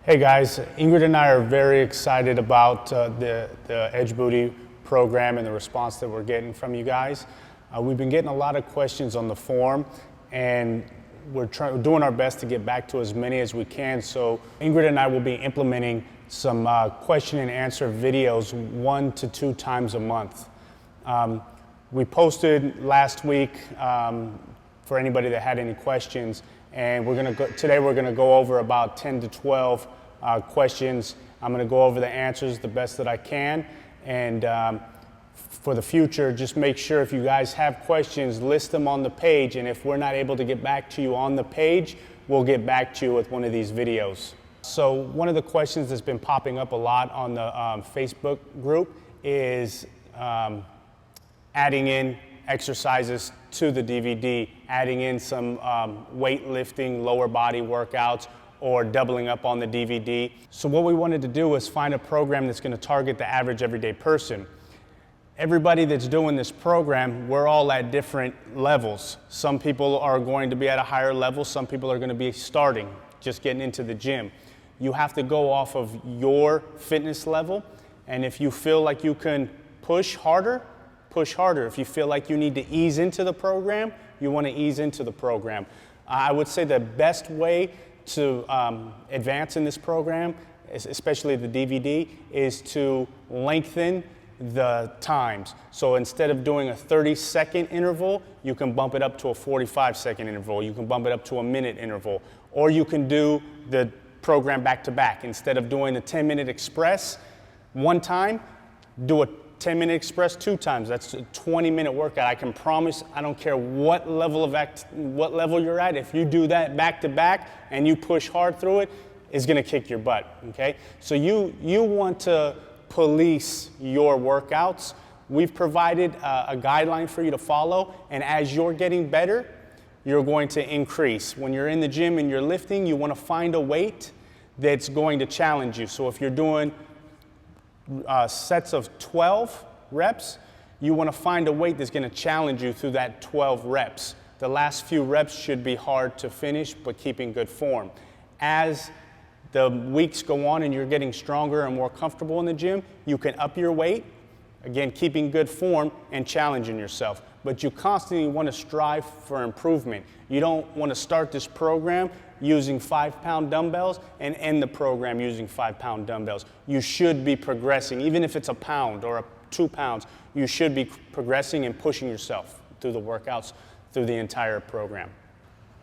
Hey guys, Ingrid and I are very excited about the Edge Booty program and the response that we're getting from you guys. We've been getting a lot of questions on the forum, and we're doing our best to get back to as many as we can. So Ingrid and I will be implementing some question and answer videos 1 to 2 times a month. We posted last week for anybody that had any questions, and today we're gonna go over about 10 to 12 questions. I'm gonna go over the answers the best that I can, and for the future, just make sure if you guys have questions, list them on the page, and if we're not able to get back to you on the page, we'll get back to you with one of these videos. So one of the questions that's been popping up a lot on the Facebook group is adding in exercises to the DVD, adding in some weightlifting, lower body workouts, or doubling up on the DVD. So what we wanted to do was find a program that's going to target the average everyday person. Everybody that's doing this program, we're all at different levels. Some people are going to be at a higher level, some people are going to be starting, just getting into the gym. You have to go off of your fitness level, and if you feel like you can push harder, push harder. If you feel like you need to ease into the program, you want to ease into the program. I would say the best way to advance in this program, especially the DVD, is to lengthen the times. So instead of doing a 30-second interval, you can bump it up to a 45-second interval. You can bump it up to a minute interval. Or you can do the program back-to-back. Instead of doing the 10-minute express one time, do a 10-minute express 2 times. That's a 20-minute workout. I can promise, I don't care what level you're at, if you do that back to back and you push hard through it, it's gonna kick your butt, okay? So you want to police your workouts. We've provided a guideline for you to follow, and as you're getting better, you're going to increase. When you're in the gym and you're lifting, you wanna find a weight that's going to challenge you. So if you're doing sets of 12 reps, you want to find a weight that's going to challenge you through that 12 reps. The last few reps should be hard to finish, but keeping good form. As the weeks go on and you're getting stronger and more comfortable in the gym, you can up your weight, again, keeping good form and challenging yourself. But you constantly want to strive for improvement. You don't want to start this program using 5-pound dumbbells and end the program using 5-pound dumbbells. You should be progressing, even if it's a pound or 2 pounds, you should be progressing and pushing yourself through the workouts, through the entire program.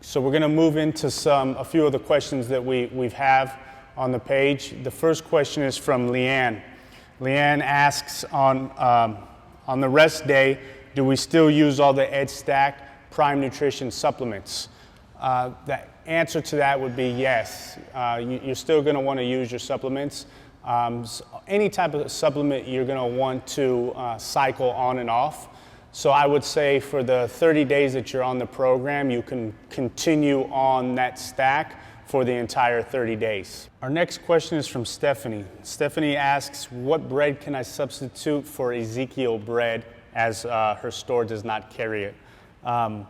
So we're gonna move into a few of the questions that we have on the page. The first question is from Leanne. Leanne asks, on the rest day, do we still use all the Edge Stack Prime Nutrition supplements? The answer to that would be yes. You're still going to want to use your supplements. So any type of supplement you're going to want to cycle on and off. So I would say for the 30 days that you're on the program, you can continue on that stack for the entire 30 days. Our next question is from Stephanie. Stephanie asks, what bread can I substitute for Ezekiel bread, as her store does not carry it? Well,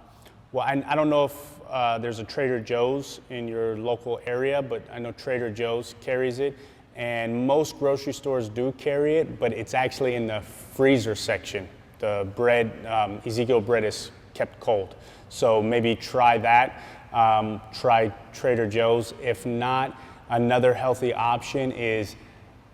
I don't know if there's a Trader Joe's in your local area, but I know Trader Joe's carries it, and most grocery stores do carry it, but it's actually in the freezer section. The bread, Ezekiel bread, is kept cold. So maybe try that, try Trader Joe's. If not, another healthy option is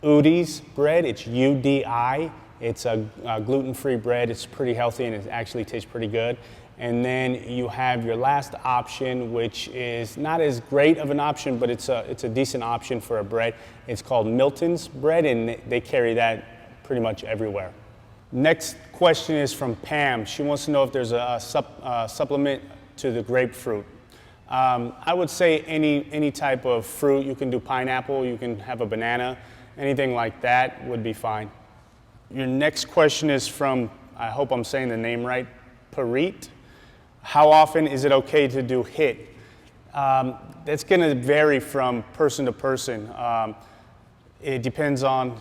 Udi's bread. It's UDI. It's a gluten-free bread. It's pretty healthy and it actually tastes pretty good. And then you have your last option, which is not as great of an option, but it's a decent option for a bread. It's called Milton's bread, and they carry that pretty much everywhere. Next question is from Pam. She wants to know if there's a supplement to the grapefruit. I would say any type of fruit. You can do pineapple, you can have a banana, anything like that would be fine. Your next question is from, I hope I'm saying the name right, Parit. How often is it okay to do HIIT? That's going to vary from person to person. It depends on,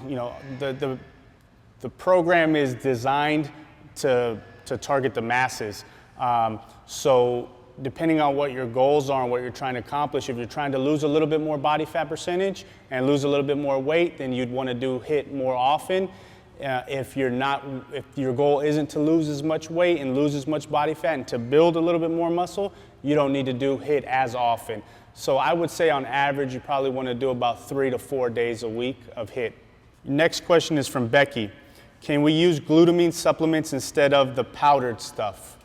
the program is designed to target the masses. So depending on what your goals are and what you're trying to accomplish, if you're trying to lose a little bit more body fat percentage and lose a little bit more weight, then you'd want to do HIIT more often. If your goal isn't to lose as much weight and lose as much body fat and to build a little bit more muscle, you don't need to do HIIT as often. So I would say on average, you probably want to do about 3 to 4 days a week of HIIT. Next question is from Becky. Can we use glutamine supplements instead of the powdered stuff?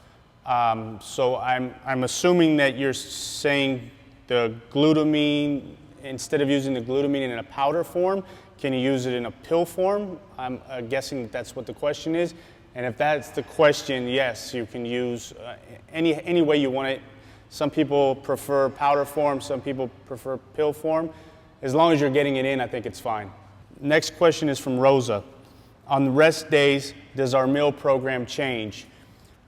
So I'm assuming that you're saying the glutamine, instead of using the glutamine in a powder form, can you use it in a pill form? I'm guessing that's what the question is. And if that's the question, yes, you can use any way you want it. Some people prefer powder form, some people prefer pill form. As long as you're getting it in, I think it's fine. Next question is from Rosa. On the rest days, does our meal program change?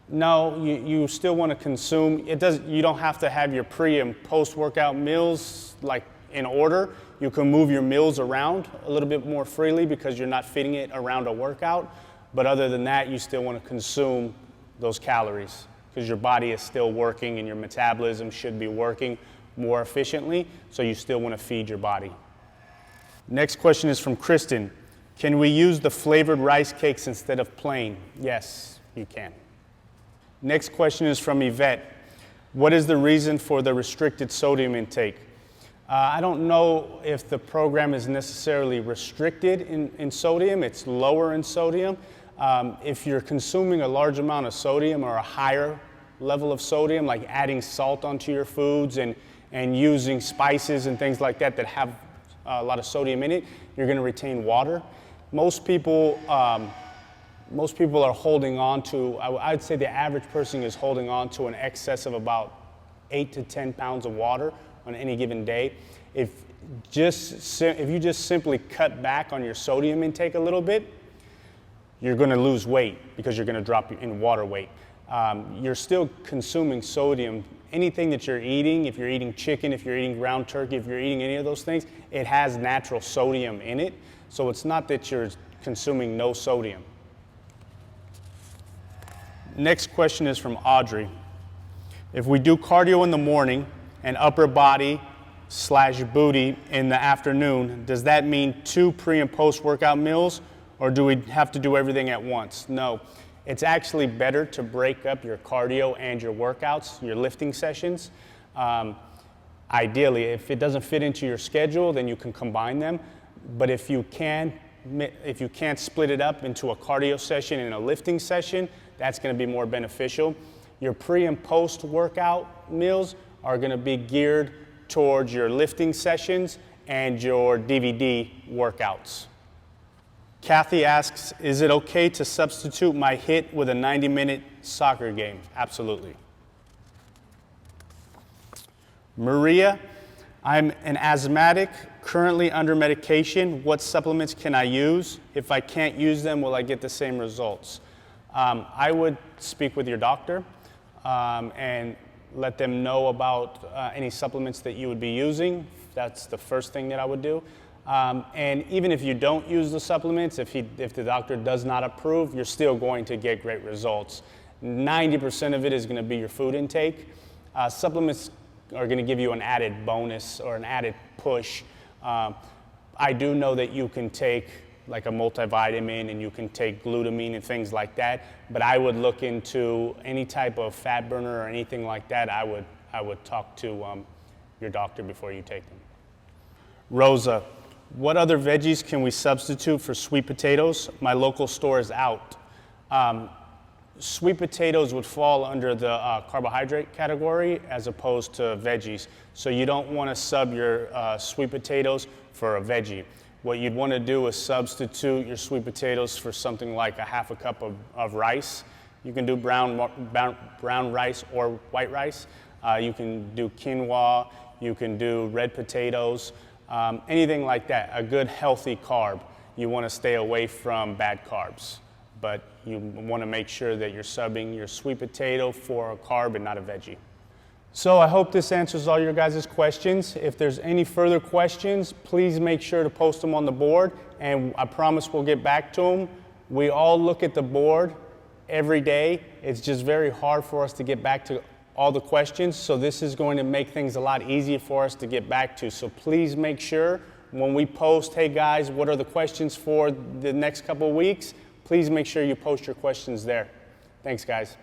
No, you still want to consume. You don't have to have your pre and post-workout meals like in order. You can move your meals around a little bit more freely because you're not fitting it around a workout. But other than that, you still want to consume those calories because your body is still working and your metabolism should be working more efficiently. So you still want to feed your body. Next question is from Kristen. Can we use the flavored rice cakes instead of plain? Yes, you can. Next question is from Yvette. What is the reason for the restricted sodium intake? I don't know if the program is necessarily restricted in sodium. It's lower in sodium. If you're consuming a large amount of sodium or a higher level of sodium, like adding salt onto your foods and using spices and things like that that have a lot of sodium in it, you're going to retain water. Most people are holding on to, I'd say the average person is holding on to an excess of about 8 to 10 pounds of water on any given day. If you just simply cut back on your sodium intake a little bit, you're going to lose weight because you're going to drop in water weight. You're still consuming sodium. Anything that you're eating, if you're eating chicken, if you're eating ground turkey, if you're eating any of those things, it has natural sodium in it. So it's not that you're consuming no sodium. Next question is from Audrey. If we do cardio in the morning and upper body / booty in the afternoon, does that mean 2 pre and post workout meals, or do we have to do everything at once? No, it's actually better to break up your cardio and your workouts, your lifting sessions. Ideally, if it doesn't fit into your schedule, then you can combine them. But if you can't split it up into a cardio session and a lifting session, that's going to be more beneficial. Your pre and post workout meals are going to be geared towards your lifting sessions and your DVD workouts. Kathy asks, is it okay to substitute my HIIT with a 90-minute soccer game? Absolutely. Maria, I'm an asthmatic, currently under medication. What supplements can I use? If I can't use them, will I get the same results? I would speak with your doctor and let them know about any supplements that you would be using. That's the first thing that I would do. And even if you don't use the supplements, if the doctor does not approve, you're still going to get great results. 90% of it is going to be your food intake. Supplements are going to give you an added bonus or an added push. I do know that you can take like a multivitamin and you can take glutamine and things like that, but I would look into any type of fat burner or anything like that. I would talk to your doctor before you take them. Rosa, what other veggies can we substitute for sweet potatoes? My local store is out. Sweet potatoes would fall under the carbohydrate category as opposed to veggies. So you don't want to sub your sweet potatoes for a veggie. What you'd want to do is substitute your sweet potatoes for something like a half a cup of rice. You can do brown rice or white rice. You can do quinoa. You can do red potatoes. Anything like that, a good healthy carb. You want to stay away from bad carbs, but you want to make sure that you're subbing your sweet potato for a carb and not a veggie. So I hope this answers all your guys' questions. If there's any further questions, please make sure to post them on the board, and I promise we'll get back to them. We all look at the board every day. It's just very hard for us to get back to all the questions, so this is going to make things a lot easier for us to get back to. So please make sure when we post, hey guys, what are the questions for the next couple of weeks? Please make sure you post your questions there. Thanks, guys.